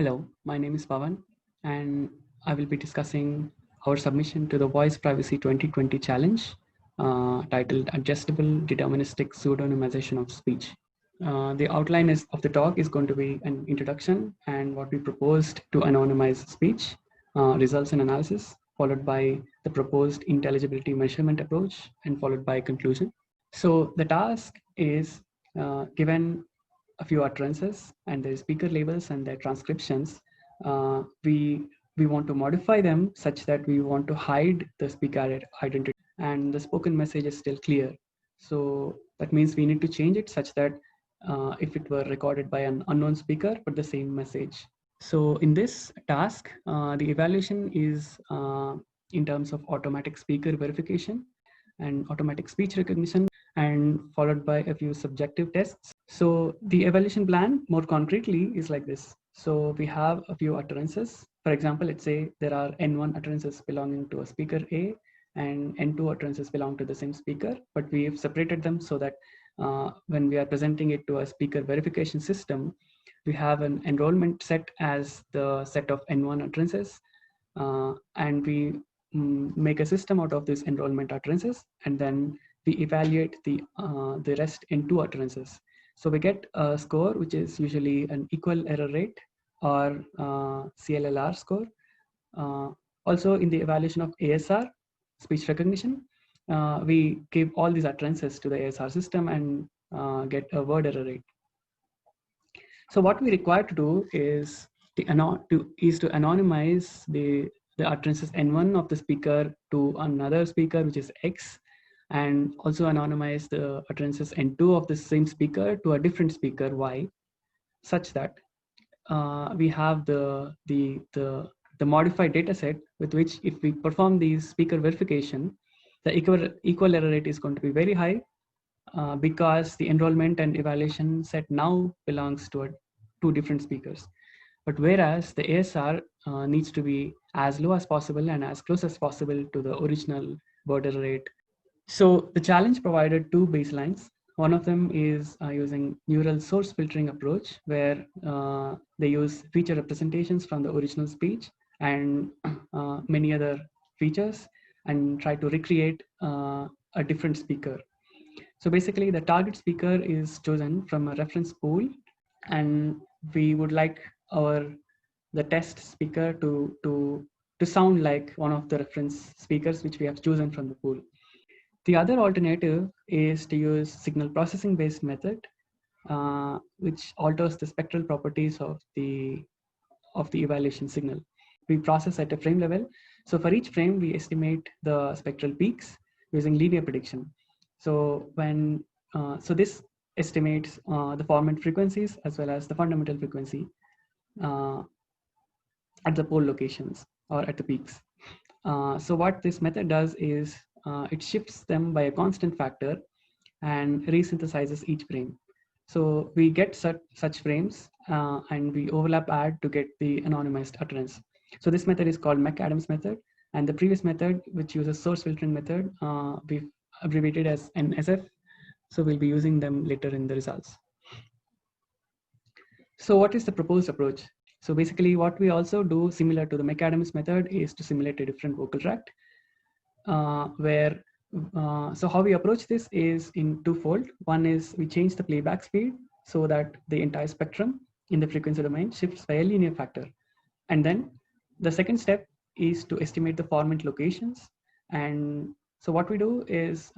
Hello, my name is Pavan, and I will be discussing our submission to the Voice Privacy 2020 Challenge titled Adjustable Deterministic Pseudonymization of Speech. The outline of the talk is going to be an introduction and what we proposed to anonymize speech, results and analysis, followed by the proposed intelligibility measurement approach, and followed by conclusion. So the task is given a few utterances and their speaker labels and their transcriptions. We want to modify them such that we want to hide the speaker identity and the spoken message is still clear. So that means we need to change it such that if it were recorded by an unknown speaker, but the same message. So in this task, the evaluation is in terms of automatic speaker verification and automatic speech recognition, and followed by a few subjective tests. So the evaluation plan more concretely is like this. So we have a few utterances. For example, let's say there are N1 utterances belonging to a speaker A and N2 utterances belong to the same speaker, but we've separated them so that when we are presenting it to a speaker verification system, we have an enrollment set as the set of N1 utterances, and we make a system out of these enrollment utterances, and then we evaluate the rest in two utterances. So we get a score which is usually an equal error rate or CLLR score. Also in the evaluation of ASR, speech recognition, we give all these utterances to the ASR system and get a word error rate. So what we require to do is to anonymize the utterances N1 of the speaker to another speaker, which is X, and also anonymize the utterances N2 of the same speaker to a different speaker Y, such that we have the modified data set with which if we perform these speaker verification, the equal error rate is going to be very high because the enrollment and evaluation set now belongs to two different speakers. But whereas the ASR needs to be as low as possible and as close as possible to the original word error rate. So the challenge provided two baselines. One of them is using neural source filtering approach, where they use feature representations from the original speech and many other features and try to recreate a different speaker. So basically the target speaker is chosen from a reference pool, and we would like the test speaker to sound like one of the reference speakers which we have chosen from the pool. The other alternative is to use signal processing based method, which alters the spectral properties of the evaluation signal. We process at a frame level. So for each frame, we estimate the spectral peaks using linear prediction. So this estimates the formant frequencies as well as the fundamental frequency at the pole locations or at the peaks. So what this method does is it shifts them by a constant factor and resynthesizes each frame. So we get such frames and we overlap add to get the anonymized utterance. So this method is called McAdams method, and the previous method, which uses source filtering method, we've abbreviated as NSF. So we'll be using them later in the results. So what is the proposed approach? So basically what we also do similar to the McAdams method is to simulate a different vocal tract so how we approach this is in twofold. One is we change the playback speed so that the entire spectrum in the frequency domain shifts by a linear factor. And then the second step is to estimate the formant locations. And so what we do is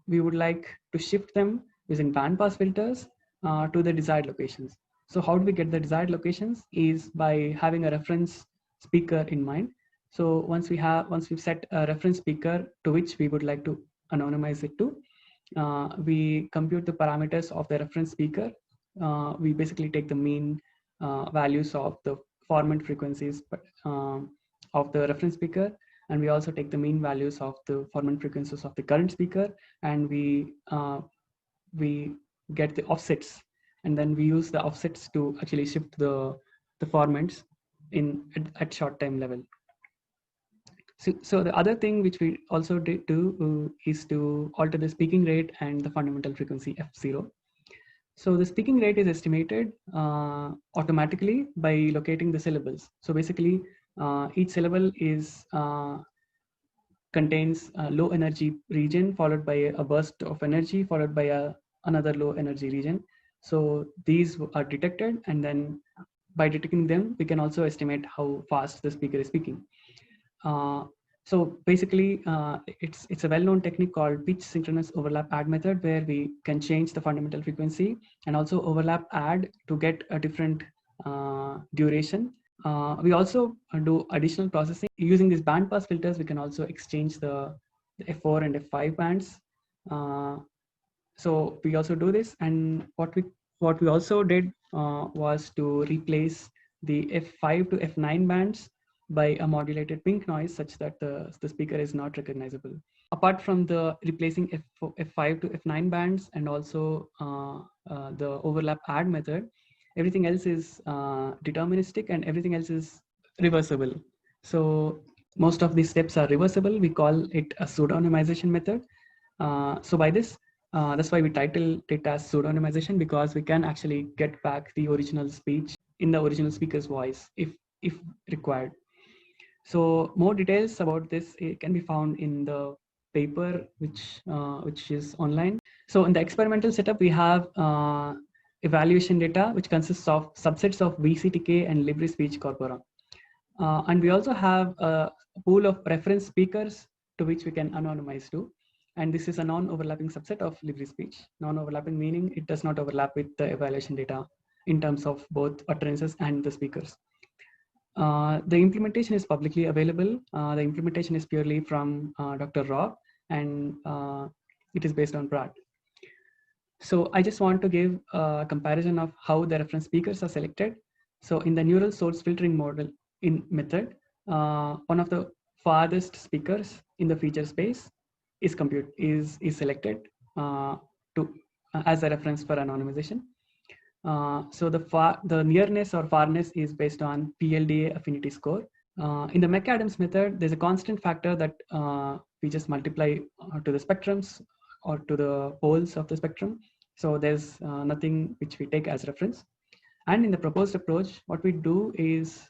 we would like to shift them using bandpass filters to the desired locations. So how do we get the desired locations is by having a reference speaker in mind. So once we've set a reference speaker to which we would like to anonymize it to, we compute the parameters of the reference speaker. We basically take the mean values of the formant frequencies of the reference speaker, and we also take the mean values of the formant frequencies of the current speaker, and we get the offsets, and then we use the offsets to actually shift the formants at short time level. So the other thing which we also do is to alter the speaking rate and the fundamental frequency F0. So the speaking rate is estimated automatically by locating the syllables. So basically, each syllable is contains a low energy region followed by a burst of energy followed by another low energy region. So these are detected, and then by detecting them, we can also estimate how fast the speaker is speaking. So basically, it's a well-known technique called pitch synchronous overlap add method, where we can change the fundamental frequency and also overlap add to get a different duration. We also do additional processing using these band pass filters. We can also exchange the F4 and F5 bands. So we also do this, and what we also did was to replace the F5 to F9 bands by a modulated pink noise such that the speaker is not recognizable. Apart from the replacing F5 to F9 bands and also the overlap add method, everything else is deterministic and everything else is reversible. So most of these steps are reversible. We call it a pseudonymization method. So by this, that's why we title it as pseudonymization, because we can actually get back the original speech in the original speaker's voice if required. So more details about this can be found in the paper which is online. So in the experimental setup, we have evaluation data which consists of subsets of VCTK and LibriSpeech corpora. And we also have a pool of reference speakers to which we can anonymize to. And this is a non-overlapping subset of LibriSpeech. Non-overlapping meaning it does not overlap with the evaluation data in terms of both utterances and the speakers. The implementation is publicly available. The implementation is purely from Dr. Rob, and it is based on Brad. So I just want to give a comparison of how the reference speakers are selected. So in the neural source filtering model in method, one of the farthest speakers in the feature space is selected to as a reference for anonymization. So the nearness or farness is based on PLDA affinity score. In the McAdams method, there's a constant factor that we just multiply to the spectrums or to the poles of the spectrum. So there's nothing which we take as reference. And in the proposed approach, what we do is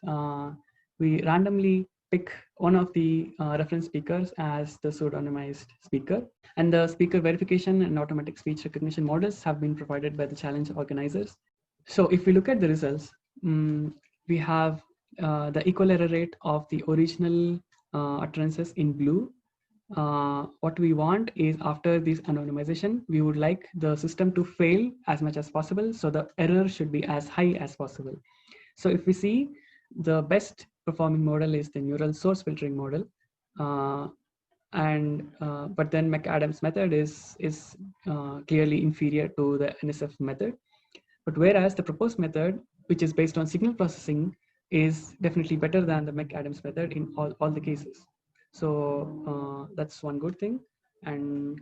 we randomly pick one of the reference speakers as the pseudonymized speaker. And the speaker verification and automatic speech recognition models have been provided by the challenge organizers. So if we look at the results, we have the equal error rate of the original utterances in blue. What we want is after this anonymization, we would like the system to fail as much as possible. So the error should be as high as possible. So if we see, the best performing model is the neural source filtering model. But then McAdams method is clearly inferior to the NSF method. But whereas the proposed method, which is based on signal processing, is definitely better than the McAdams method in all the cases. So that's one good thing. And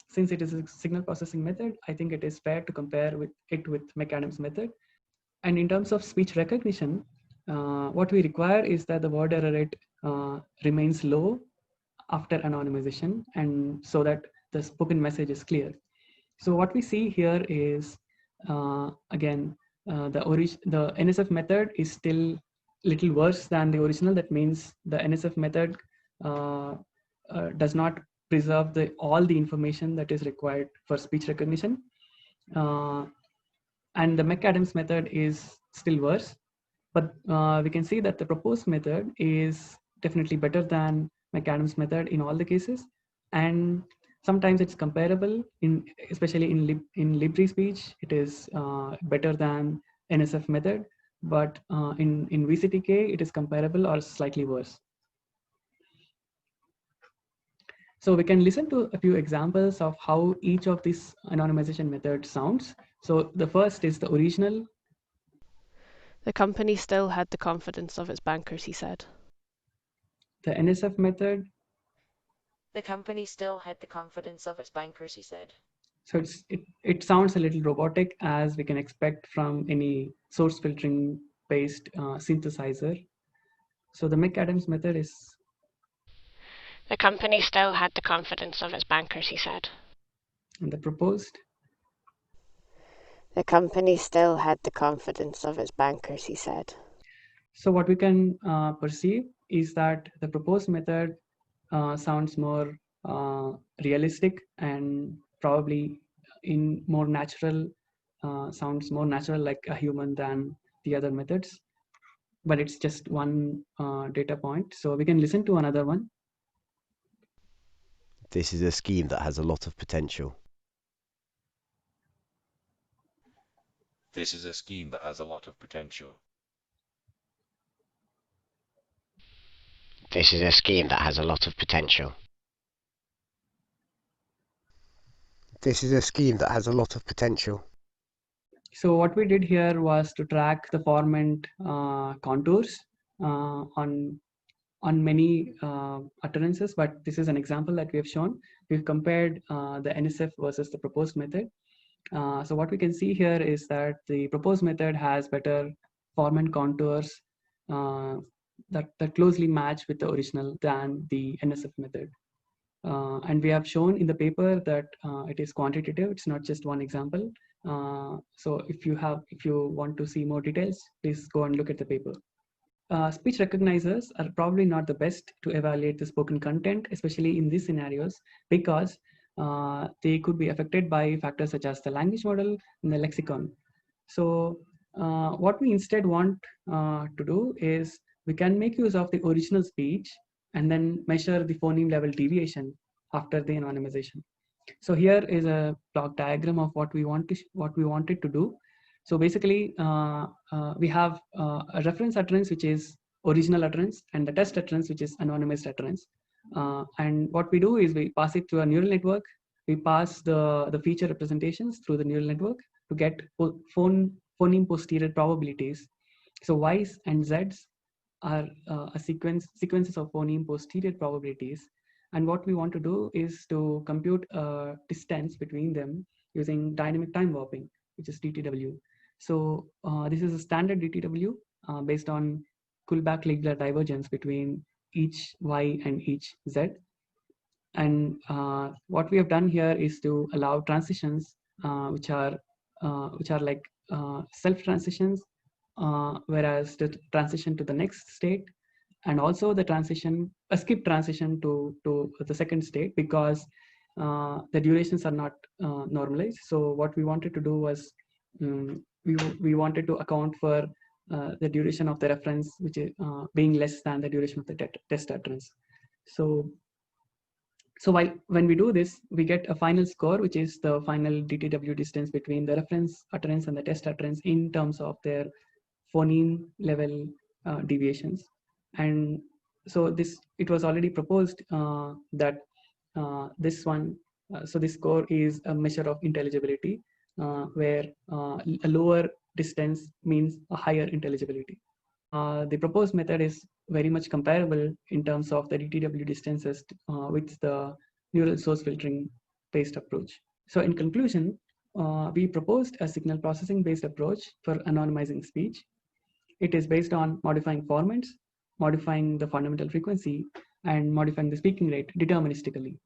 since it is a signal processing method, I think it is fair to compare with McAdams method. And in terms of speech recognition, what we require is that the word error rate remains low after anonymization, and so that the spoken message is clear. So what we see here is, again, the NSF method is still little worse than the original. That means the NSF method does not preserve all the information that is required for speech recognition. And the McAdams method is still worse. But we can see that the proposed method is definitely better than McAdams method in all the cases. And sometimes it's comparable, especially in LibriSpeech, it is better than NSF method. But in VCTK, it is comparable or slightly worse. So we can listen to a few examples of how each of these anonymization methods sounds. So the first is the original. The company still had the confidence of its bankers, he said. The NSF method. The company still had the confidence of its bankers, he said. So it sounds a little robotic, as we can expect from any source filtering based synthesizer. So the McAdams method is. The company still had the confidence of its bankers, he said. And the proposed. The company still had the confidence of its bankers, he said. So what we can perceive is that the proposed method sounds more realistic and probably in more natural, sounds more natural like a human than the other methods. But it's just one data point. So we can listen to another one. This is a scheme that has a lot of potential. This is a scheme that has a lot of potential. This is a scheme that has a lot of potential. This is a scheme that has a lot of potential. So what we did here was to track the formant contours on many utterances, but this is an example that we have shown. We've compared the NSF versus the proposed method. So what we can see here is that the proposed method has better formant contours that closely match with the original than the NSF method. And we have shown in the paper that it is quantitative. It's not just one example. So if you want to see more details, please go and look at the paper. Speech recognizers are probably not the best to evaluate the spoken content, especially in these scenarios, because they could be affected by factors such as the language model and the lexicon. So what we instead want to do is we can make use of the original speech and then measure the phoneme level deviation after the anonymization. So here is a block diagram of what we wanted to do. So basically, we have a reference utterance, which is original utterance, and the test utterance, which is anonymized utterance. And what we do is we pass it to a neural network. We pass the feature representations through the neural network to get phoneme posterior probabilities. So Y's and Z's are sequences of phoneme posterior probabilities. And what we want to do is to compute a distance between them using dynamic time warping, which is DTW. So this is a standard DTW based on Kullback-Leibler divergence between each Y and each Z. And what we have done here is to allow transitions which are like self transitions, whereas the transition to the next state and also the transition, a skip transition to the second state, because the durations are not normalized. So what we wanted to do was we wanted to account for the duration of the reference, which is being less than the duration of the test utterance. So when we do this, we get a final score, which is the final DTW distance between the reference utterance and the test utterance in terms of their phoneme level deviations. And so it was already proposed that this one, so this score is a measure of intelligibility, where a lower distance means a higher intelligibility. The proposed method is very much comparable in terms of the DTW distances with the neural source filtering based approach. So in conclusion, we proposed a signal processing based approach for anonymizing speech. It is based on modifying formants, modifying the fundamental frequency, and modifying the speaking rate deterministically.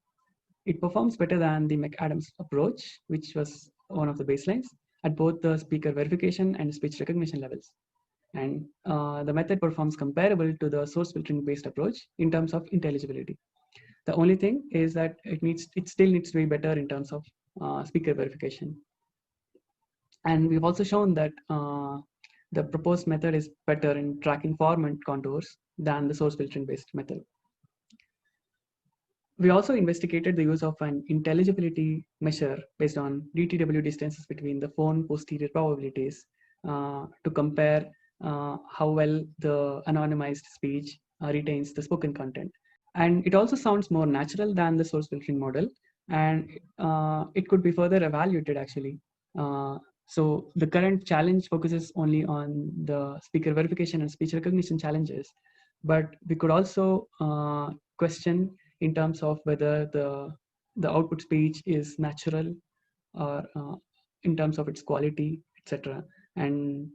It performs better than the McAdams approach, which was one of the baselines, at both the speaker verification and speech recognition levels. And the method performs comparable to the source filtering based approach in terms of intelligibility. The only thing is that it still needs to be better in terms of speaker verification. And we've also shown that the proposed method is better in tracking formant contours than the source filtering based method. We also investigated the use of an intelligibility measure based on DTW distances between the phone posterior probabilities to compare how well the anonymized speech retains the spoken content. And it also sounds more natural than the source filtering model, and it could be further evaluated actually. So the current challenge focuses only on the speaker verification and speech recognition challenges, but we could also question in terms of whether the output speech is natural or in terms of its quality, etc. And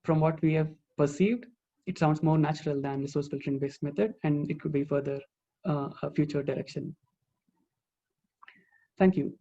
from what we have perceived, it sounds more natural than the source filtering based method, and it could be further a future direction. Thank you.